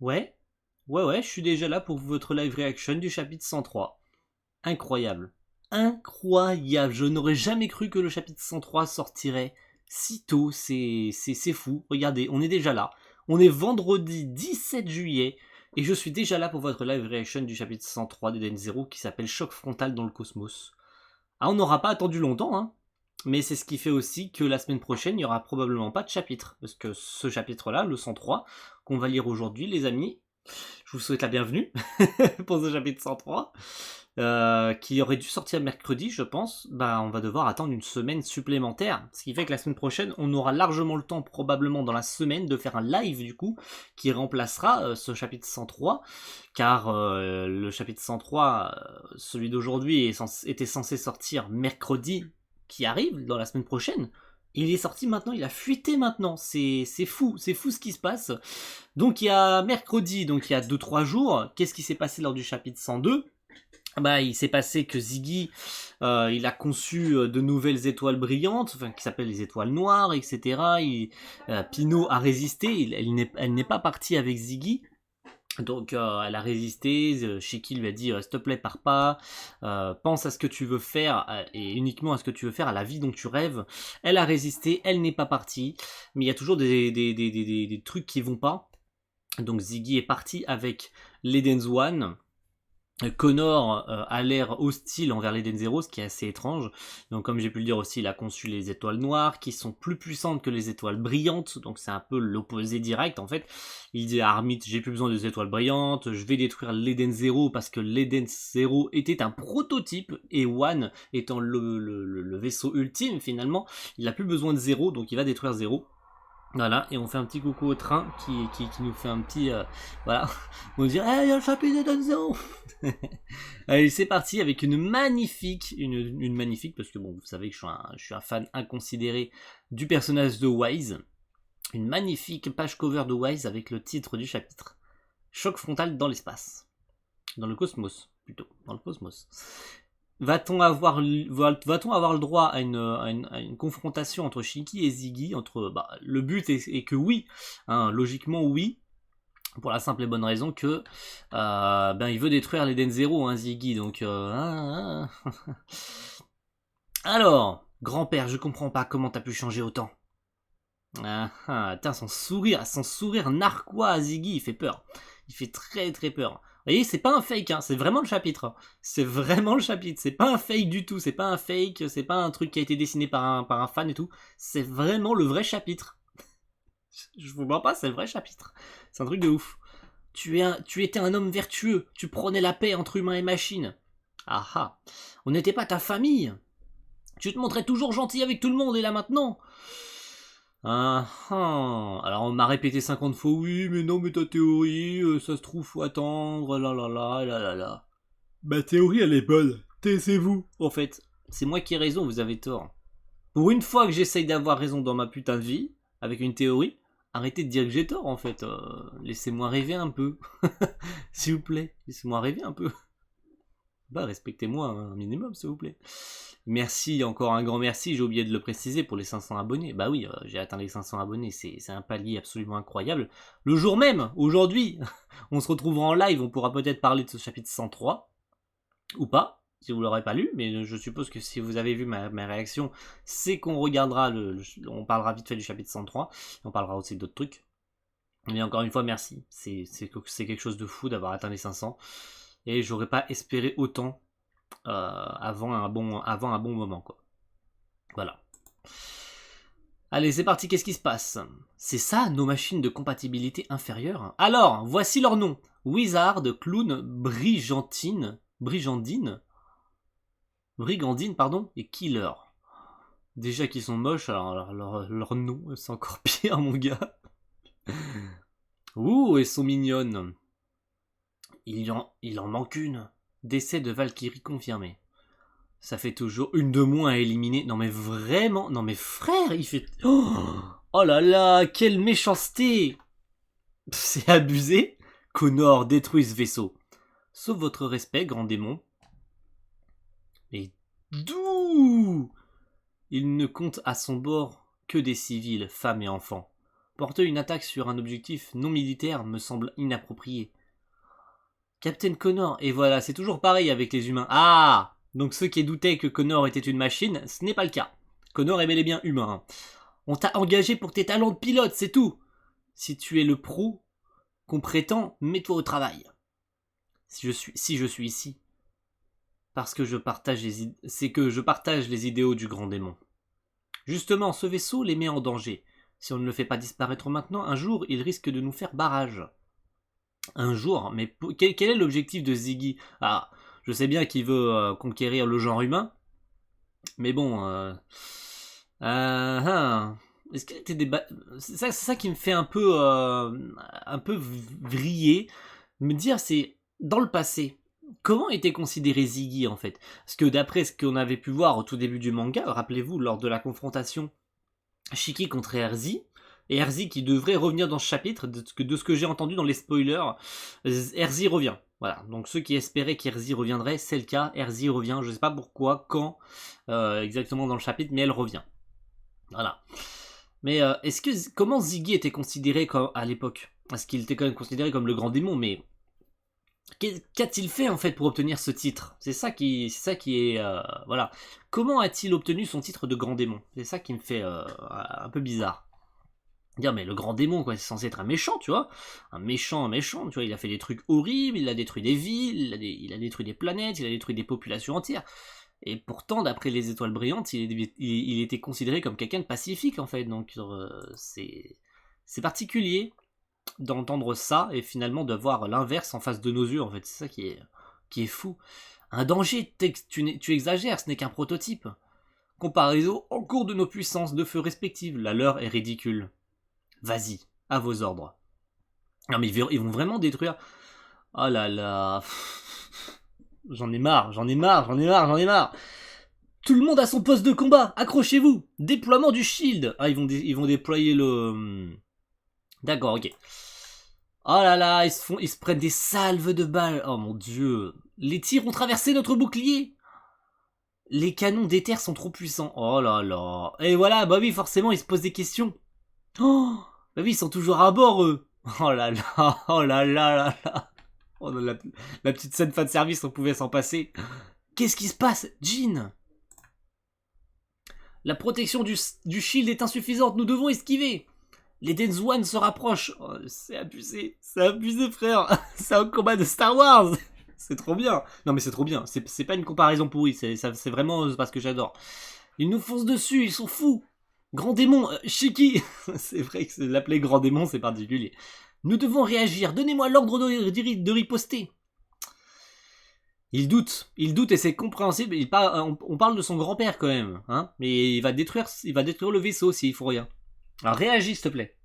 Ouais, ouais, je suis déjà là pour votre live reaction du chapitre 103. Incroyable. Incroyable. Je n'aurais jamais cru que le chapitre 103 sortirait si tôt. C'est fou. Regardez, on est déjà là. On est vendredi 17 juillet. Et je suis déjà là pour votre live reaction du chapitre 103 d'Eden Zero qui s'appelle Choc frontal dans le cosmos. Ah, on n'aura pas attendu longtemps, hein. Mais c'est ce qui fait aussi que la semaine prochaine, il n'y aura probablement pas de chapitre. Parce que ce chapitre-là, le 103, qu'on va lire aujourd'hui, les amis, je vous souhaite la bienvenue pour ce chapitre 103, qui aurait dû sortir mercredi, je pense. Bah, on va devoir attendre une semaine supplémentaire. Ce qui fait que la semaine prochaine, on aura largement le temps, probablement dans la semaine, de faire un live, du coup, qui remplacera ce chapitre 103. Car le chapitre 103, celui d'aujourd'hui, était censé sortir mercredi, qui arrive dans la semaine prochaine. Il est sorti maintenant, il a fuité maintenant, c'est fou ce qui se passe. Donc il y a mercredi, donc il y a 2-3 jours, qu'est-ce qui s'est passé lors du chapitre 102? Bah, il s'est passé que Ziggy, il a conçu de nouvelles étoiles brillantes, enfin qui s'appellent les étoiles noires, etc. Pino a résisté, elle n'est pas partie avec Ziggy. Donc elle a résisté, Shiki lui a dit s'il te plaît pars pas, pense à ce que tu veux faire et uniquement à ce que tu veux faire, à la vie dont tu rêves. Elle a résisté, elle n'est pas partie, mais il y a toujours des trucs qui vont pas. Donc Ziggy est parti avec l'Eden's One. Connor a l'air hostile envers l'Eden Zero, ce qui est assez étrange. Donc comme j'ai pu le dire aussi, il a conçu les étoiles noires, qui sont plus puissantes que les étoiles brillantes, donc c'est un peu l'opposé direct en fait. Il dit à Armit, j'ai plus besoin des étoiles brillantes, je vais détruire l'Eden Zero, parce que l'Eden Zero était un prototype, et One étant le vaisseau ultime finalement, il n'a plus besoin de Zero, donc il va détruire Zero. Voilà, et on fait un petit coucou au train qui nous fait un petit... voilà, on dit hey, il y a le chapitre d'Eden Zero. Allez, c'est parti avec une magnifique, une magnifique, parce que bon, vous savez que je suis un fan inconsidéré du personnage de Wise. Une magnifique page cover de Wise avec le titre du chapitre. Choc frontal dans l'espace. Dans le cosmos, plutôt. Dans le cosmos. Va-t-on avoir le droit à une confrontation entre Shiki et Ziggy le but est que oui, hein, logiquement oui, pour la simple et bonne raison que il veut détruire l'Eden Zero, hein, Ziggy, donc alors, grand-père, je comprends pas comment t'as pu changer autant. Son sourire narquois à Ziggy, il fait peur. Il fait très très peur. Vous voyez, c'est pas un fake, hein, c'est vraiment le chapitre. C'est vraiment le chapitre, c'est pas un fake du tout, c'est pas un fake, c'est pas un truc qui a été dessiné par un fan et tout. C'est vraiment le vrai chapitre. Je vous mens pas, c'est le vrai chapitre. C'est un truc de ouf. Tu étais un homme vertueux, tu prônais la paix entre humains et machines. Ah ah, on n'était pas ta famille. Tu te montrais toujours gentil avec tout le monde et là maintenant. Ah ah. Alors on m'a répété 50 fois oui, mais non, mais ta théorie, ça se trouve, faut attendre, là là là, là là là. Ma théorie elle est bonne, taisez-vous. En fait, c'est moi qui ai raison, vous avez tort. Pour une fois que j'essaye d'avoir raison dans ma putain de vie, avec une théorie, arrêtez de dire que j'ai tort en fait. Laissez-moi rêver un peu. S'il vous plaît, laissez-moi rêver un peu. Bah, respectez-moi un minimum, s'il vous plaît. Merci, encore un grand merci, j'ai oublié de le préciser pour les 500 abonnés. Bah oui, j'ai atteint les 500 abonnés, c'est un palier absolument incroyable. Le jour même, aujourd'hui, on se retrouvera en live, on pourra peut-être parler de ce chapitre 103, ou pas, si vous l'aurez pas lu, mais je suppose que si vous avez vu ma réaction, c'est qu'on regardera, on parlera vite fait du chapitre 103, et on parlera aussi d'autres trucs. Mais encore une fois, merci, c'est quelque chose de fou d'avoir atteint les 500, et j'aurais pas espéré autant avant un bon moment, quoi. Voilà. Allez, c'est parti, qu'est-ce qui se passe? C'est ça, nos machines de compatibilité inférieure? Alors, voici leur nom. Wizard, Clown, Brigandine, pardon, et Killer. Déjà qu'ils sont moches, alors leur nom, c'est encore pire, mon gars. Ouh, elles sont mignonnes. Il en manque une. Décès de Valkyrie confirmé. Ça fait toujours une de moins à éliminer. Non mais vraiment, non mais frère, il fait... Oh là là, quelle méchanceté. C'est abusé. Connor, détruit ce vaisseau. Sauf votre respect, grand démon. Et d'où il ne compte à son bord que des civils, femmes et enfants. Porter une attaque sur un objectif non militaire me semble inapproprié. Captain Connor, et voilà, c'est toujours pareil avec les humains. Ah! Donc ceux qui doutaient que Connor était une machine, ce n'est pas le cas. Connor est bel et bien humain. On t'a engagé pour tes talents de pilote, c'est tout. Si tu es le pro qu'on prétend, mets-toi au travail. Si je suis ici, parce que c'est que je partage les idéaux du grand démon. Justement, ce vaisseau les met en danger. Si on ne le fait pas disparaître maintenant, un jour, il risque de nous faire barrage. Un jour, mais quel est l'objectif de Ziggy? Ah, je sais bien qu'il veut conquérir le genre humain, mais bon, est-ce qu'il était c'est ça qui me fait un peu vriller, me dire c'est dans le passé. Comment était considéré Ziggy en fait? Parce que d'après ce qu'on avait pu voir au tout début du manga, rappelez-vous lors de la confrontation Shiki contre Erzi, et Erzi qui devrait revenir dans ce chapitre, de ce que j'ai entendu dans les spoilers, Erzi revient. Voilà, donc ceux qui espéraient qu'Erzi reviendrait, c'est le cas, Erzi revient, je sais pas pourquoi, quand, exactement dans le chapitre, mais elle revient. Voilà. Mais comment Ziggy était considéré à l'époque? Parce qu'il était quand même considéré comme le grand démon, mais qu'a-t-il fait en fait pour obtenir ce titre? C'est ça qui est voilà. Comment a-t-il obtenu son titre de grand démon? C'est ça qui me fait un peu bizarre. Dire mais le grand démon quoi, c'est censé être un méchant, tu vois, un méchant, tu vois, il a fait des trucs horribles, il a détruit des villes, il a détruit des planètes, il a détruit des populations entières. Et pourtant, d'après les étoiles brillantes, il était considéré comme quelqu'un de pacifique en fait. Donc c'est particulier d'entendre ça et finalement de voir l'inverse en face de nos yeux en fait. C'est ça qui est fou. Un danger, tu exagères, ce n'est qu'un prototype. Comparaison en cours de nos puissances de feu respectives, la leur est ridicule. Vas-y, à vos ordres. Non mais ils vont vraiment détruire. Oh là là. J'en ai marre. Tout le monde a son poste de combat, accrochez-vous. Déploiement du shield. Ah, ils vont déployer le... D'accord, ok. Oh là là, ils se prennent des salves de balles. Oh mon dieu. Les tirs ont traversé notre bouclier. Les canons d'éther sont trop puissants. Oh là là. Et voilà, bah oui, forcément, ils se posent des questions. Oh, bah oui, ils sont toujours à bord, eux. Oh là là, oh là là là là. Oh, la petite scène fan service, on pouvait s'en passer. Qu'est-ce qui se passe, Jean? La protection du shield est insuffisante, nous devons esquiver. Les Denzwan se rapprochent. Oh, c'est abusé, frère. C'est un combat de Star Wars. C'est trop bien. Non mais c'est trop bien, c'est pas une comparaison pourrie, c'est vraiment parce que j'adore. Ils nous foncent dessus, ils sont fous. Grand démon, Shiki. C'est vrai que l'appeler grand démon, c'est particulier. Nous devons réagir, donnez-moi l'ordre de riposter. Il doute et c'est compréhensible. On parle de son grand-père quand même, hein. Mais il va détruire le vaisseau s'il faut rien. Alors réagis s'il te plaît.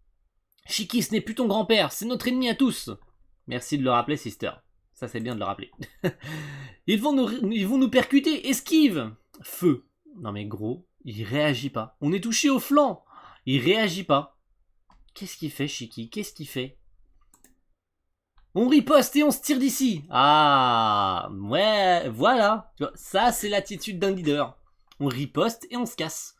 Shiki, ce n'est plus ton grand-père, c'est notre ennemi à tous. Merci de le rappeler, sister. Ça c'est bien de le rappeler. Ils vont nous percuter, esquive. Feu. Non mais gros, il réagit pas. On est touché au flanc. Il réagit pas. Qu'est-ce qu'il fait, Shiki? Qu'est-ce qu'il fait? On riposte et on se tire d'ici. Ah, ouais, voilà. Tu vois, ça, c'est l'attitude d'un leader. On riposte et on se casse.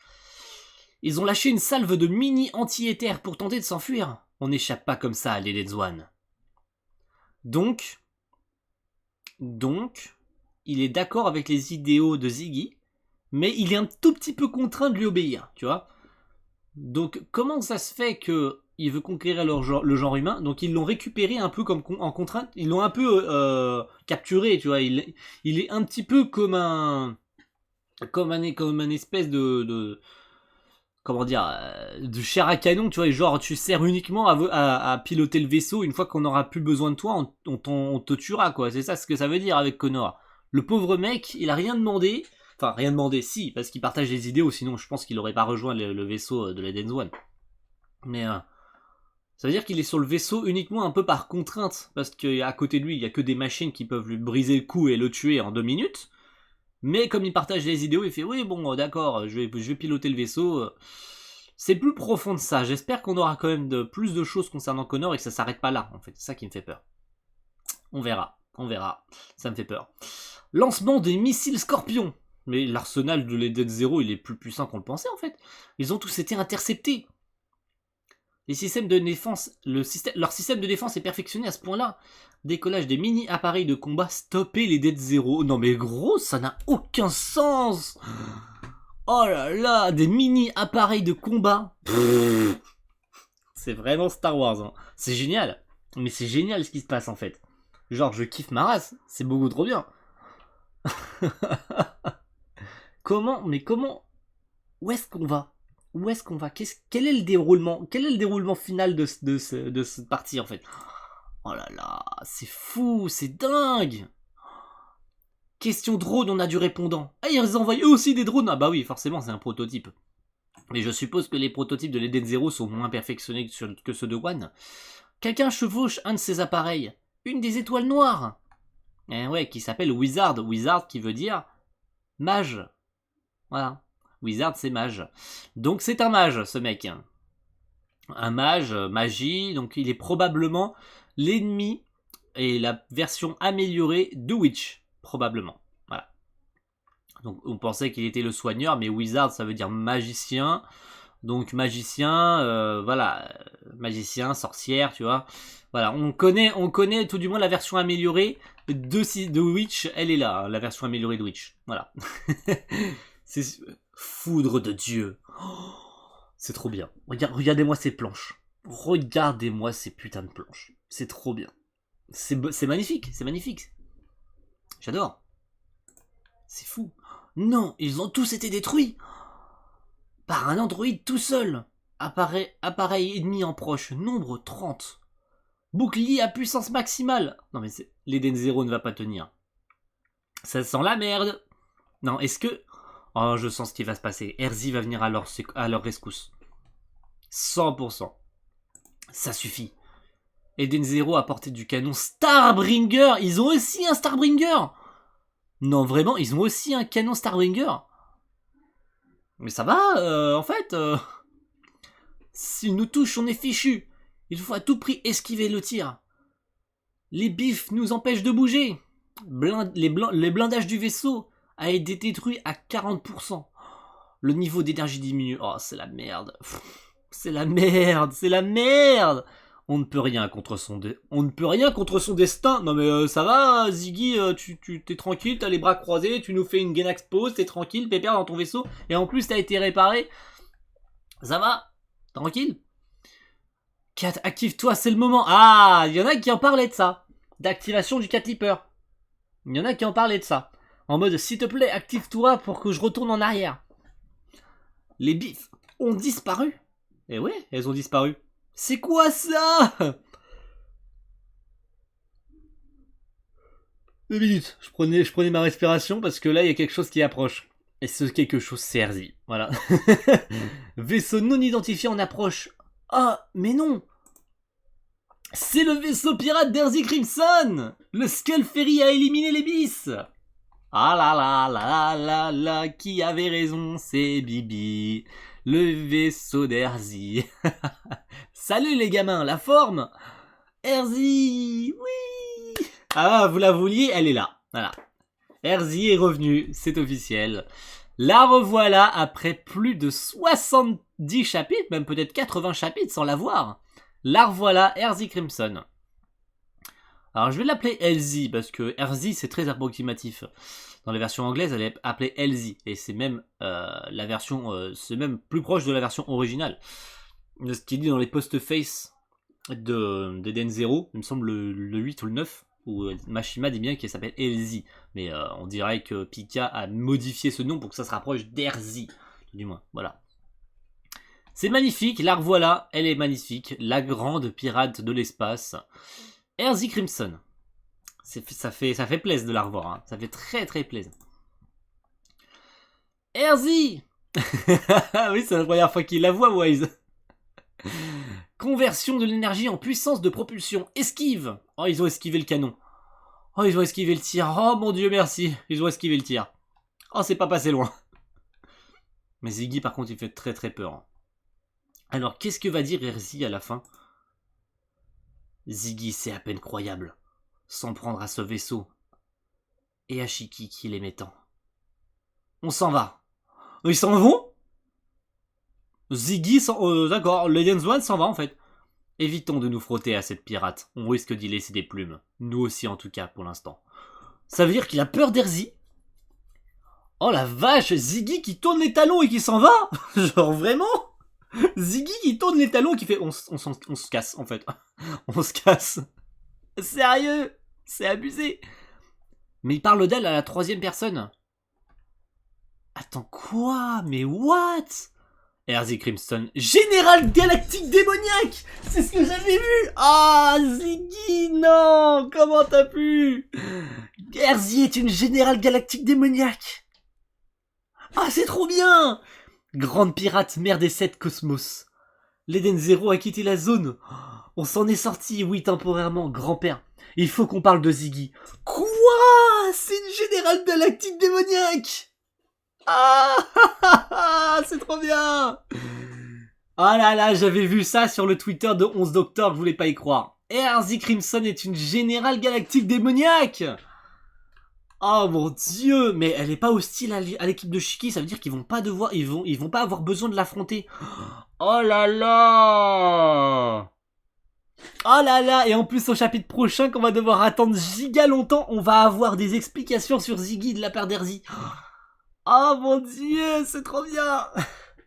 Ils ont lâché une salve de mini anti-éther pour tenter de s'enfuir. On n'échappe pas comme ça à l'Eledzwan. Donc, il est d'accord avec les idéaux de Ziggy, mais il est un tout petit peu contraint de lui obéir, tu vois. Donc, comment ça se fait que il veut conquérir le genre humain? Donc, ils l'ont récupéré un peu comme en contrainte. Ils l'ont un peu capturé, tu vois. Il est un petit peu comme un espèce de comment dire, de chair à canon, tu vois. Et genre, tu sers uniquement à piloter le vaisseau. Une fois qu'on n'aura plus besoin de toi, on te tuera, quoi. C'est ça ce que ça veut dire avec Connor. Le pauvre mec, il a rien demandé. Enfin, rien demandé, si, parce qu'il partage les idéaux, sinon je pense qu'il aurait pas rejoint le vaisseau de la Denzwan. Mais ça veut dire qu'il est sur le vaisseau uniquement un peu par contrainte, parce qu'à côté de lui, il y a que des machines qui peuvent lui briser le cou et le tuer en 2 minutes. Mais comme il partage les idéaux, il fait oui, bon, d'accord, je vais piloter le vaisseau. C'est plus profond de ça. J'espère qu'on aura quand même plus de choses concernant Connor et que ça s'arrête pas là, en fait. C'est ça qui me fait peur. On verra. Ça me fait peur. Lancement des missiles Scorpion. Mais l'arsenal de l'Eden Zero, il est plus puissant qu'on le pensait en fait. Ils ont tous été interceptés. Les systèmes de défense, leur système de défense est perfectionné à ce point-là. Décollage des mini-appareils de combat, stopper les dead zéro. Non mais gros, ça n'a aucun sens. Oh là là, des mini-appareils de combat. C'est vraiment Star Wars. Hein. C'est génial. Mais c'est génial ce qui se passe en fait. Genre, je kiffe ma race. C'est beaucoup trop bien. Comment? Mais comment? Où est-ce qu'on va? Où est-ce qu'on va? Quel est le déroulement? Quel est le déroulement final de cette partie en fait? Oh là là, c'est fou, c'est dingue! Question drone, on a du répondant. Ah, ils envoient eux aussi des drones. Ah bah oui, forcément, c'est un prototype. Mais je suppose que les prototypes de l'Eden Zero sont moins perfectionnés que ceux de One. Quelqu'un chevauche un de ces appareils. Une des étoiles noires. Eh ouais, qui s'appelle Wizard. Wizard qui veut dire mage. Voilà. Wizard, c'est mage. Donc c'est un mage, ce mec. Un mage, magie. Donc il est probablement l'ennemi et la version améliorée de Witch. Probablement. Voilà. Donc on pensait qu'il était le soigneur, mais Wizard, ça veut dire magicien. Donc magicien, voilà, magicien, sorcière, tu vois. Voilà, on connaît tout du moins la version améliorée de Witch, elle est là, hein, la version améliorée de Witch. Voilà. C'est foudre de Dieu. Oh, c'est trop bien. Regardez-moi ces planches. Regardez-moi ces putains de planches. C'est trop bien. C'est magnifique, c'est magnifique. J'adore. C'est fou. Non, ils ont tous été détruits par un androïde tout seul. Appareil ennemi en proche, nombre 30. Bouclier à puissance maximale. Non mais l'Eden Zero ne va pas tenir. Ça sent la merde. Non, est-ce que... Oh, je sens ce qui va se passer. Erzi va venir à leur rescousse. 100%. Ça suffit. Eden Zero a porté du canon Starbringer. Ils ont aussi un Starbringer. Non, vraiment, ils ont aussi un canon Starbringer. Mais ça va, en fait. S'ils nous touchent, on est fichu. Il faut à tout prix esquiver le tir. Les bifs nous empêchent de bouger. Les blindages du vaisseau a été détruit à 40%. Le niveau d'énergie diminue. Oh, c'est la merde. C'est la merde. C'est la merde. On ne peut rien contre son destin. Non mais ça va, Ziggy, tu t'es tranquille, t'as les bras croisés, tu nous fais une Gainax pose, t'es tranquille, pépère dans ton vaisseau, et en plus t'as été réparé. Ça va? Tranquille? Cat, active-toi, c'est le moment. Ah, il y en a qui en parlaient de ça. D'activation du Cat Leaper. Il y en a qui en parlaient de ça. En mode, s'il te plaît, active-toi pour que je retourne en arrière. Les bifs ont disparu. Eh ouais, elles ont disparu. C'est quoi ça? 2 minutes. Je prenais ma respiration parce que là, il y a quelque chose qui approche. Et ce quelque chose, c'est Erzi. Voilà. Vaisseau non identifié en approche. Ah, mais non. C'est le vaisseau pirate d'Erzi Crimson. Le Skull Ferry a éliminé les bis. Ah là là là là là, qui avait raison, c'est Bibi. Le vaisseau d'Erzi. Salut les gamins, la forme. Erzi, oui. Ah, vous la vouliez, elle est là. Voilà. Erzi est revenu, c'est officiel. La revoilà après plus de 70 chapitres, même peut-être 80 chapitres sans la voir. La revoilà, Erzi Crimson. Alors je vais l'appeler Elsie parce que Erzi c'est très approximatif. Dans les versions anglaises, elle est appelée Elsie et c'est même la version, c'est même plus proche de la version originale. Ce qui est dit dans les post-face d'Eden Zero, il me semble le 8 ou le 9, où Mashima dit bien qu'elle s'appelle Elsie. Mais on dirait que Pika a modifié ce nom pour que ça se rapproche d'Erzi. Du moins, voilà. C'est magnifique, la revoilà, elle est magnifique. La grande pirate de l'espace. Erzi Crimson. Ça fait plaisir de la revoir. Hein. Ça fait très très plaisir. Erzi. Oui, c'est la première fois qu'il la voit, Wise. Conversion de l'énergie en puissance de propulsion. Esquive. Oh, ils ont esquivé le canon. Oh, ils ont esquivé le tir. Oh, mon Dieu, merci. Ils ont esquivé le tir. Oh, c'est pas passé loin. Mais Ziggy, par contre, il fait très très peur. Alors, qu'est-ce que va dire Erzi à la fin? Ziggy, c'est à peine croyable. S'en prendre à ce vaisseau. Et à Shiki qui les met tant. On s'en va. Ils s'en vont? Ziggy, d'accord, Legends One s'en va en fait. Évitons de nous frotter à cette pirate. On risque d'y laisser des plumes. Nous aussi en tout cas pour l'instant. Ça veut dire qu'il a peur d'Erzi? Oh la vache, Ziggy qui tourne les talons et qui s'en va. Genre vraiment? Ziggy qui tourne les talons et qui fait on se casse en fait. On se casse. Sérieux? C'est abusé. Mais il parle d'elle à la troisième personne. Attends, quoi? Mais what? Erzi Crimson, Général Galactique Démoniaque. C'est ce que j'avais vu. Ah, Ziggy, non. Comment t'as pu? Erzi est une Générale Galactique Démoniaque. Ah, c'est trop bien. Grande pirate, mère des 7 cosmos. L'Eden Zero a quitté la zone. On s'en est sorti, oui, temporairement, grand-père. Il faut qu'on parle de Ziggy. Quoi? C'est une Générale Galactique Démoniaque. Ah, c'est trop bien. Ah là là, j'avais vu ça sur le Twitter de 11 d'octobre, je voulais pas y croire. Erzi Crimson est une Générale Galactique Démoniaque. Oh mon dieu, mais elle est pas hostile à l'équipe de Shiki, ça veut dire qu'ils vont pas devoir, ils vont pas avoir besoin de l'affronter. Oh là là. Oh là là, et en plus au chapitre prochain qu'on va devoir attendre giga longtemps, on va avoir des explications sur Ziggy de la part d'Erzi. Oh mon dieu, c'est trop bien.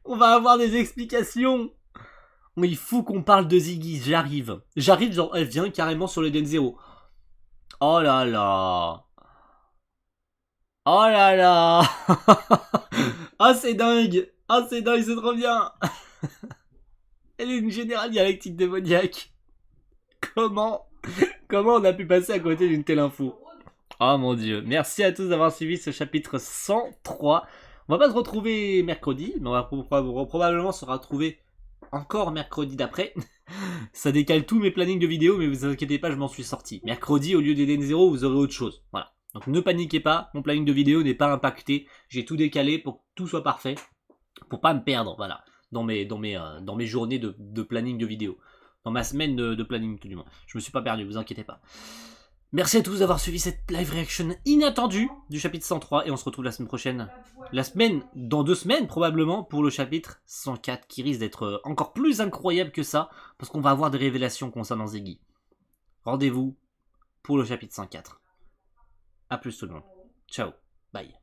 On va avoir des explications. Il faut qu'on parle de Ziggy, j'arrive. J'arrive, genre, elle vient carrément sur le Den Zero. Oh là là. Oh là là. Oh c'est dingue. Oh c'est dingue, c'est trop bien. Elle est une Générale Galactique Démoniaque. Comment on a pu passer à côté d'une telle info? Oh mon dieu. Merci à tous d'avoir suivi ce chapitre 103. On va pas se retrouver mercredi, mais on va probablement se retrouver encore mercredi d'après. Ça décale tous mes plannings de vidéos, mais vous inquiétez pas, je m'en suis sorti. Mercredi, au lieu d'Eden Zero, vous aurez autre chose. Voilà. Donc ne paniquez pas, mon planning de vidéo n'est pas impacté. J'ai tout décalé pour que tout soit parfait. Pour pas me perdre, voilà. Dans mes journées de planning de vidéo. Dans ma semaine de planning, tout du moins. Je me suis pas perdu, vous inquiétez pas. Merci à tous d'avoir suivi cette live reaction inattendue du chapitre 103 et on se retrouve la semaine prochaine. Dans 2 semaines probablement, pour le chapitre 104 qui risque d'être encore plus incroyable que ça parce qu'on va avoir des révélations concernant Ziggy. Rendez-vous pour le chapitre 104. A plus tout le monde. Ciao. Bye.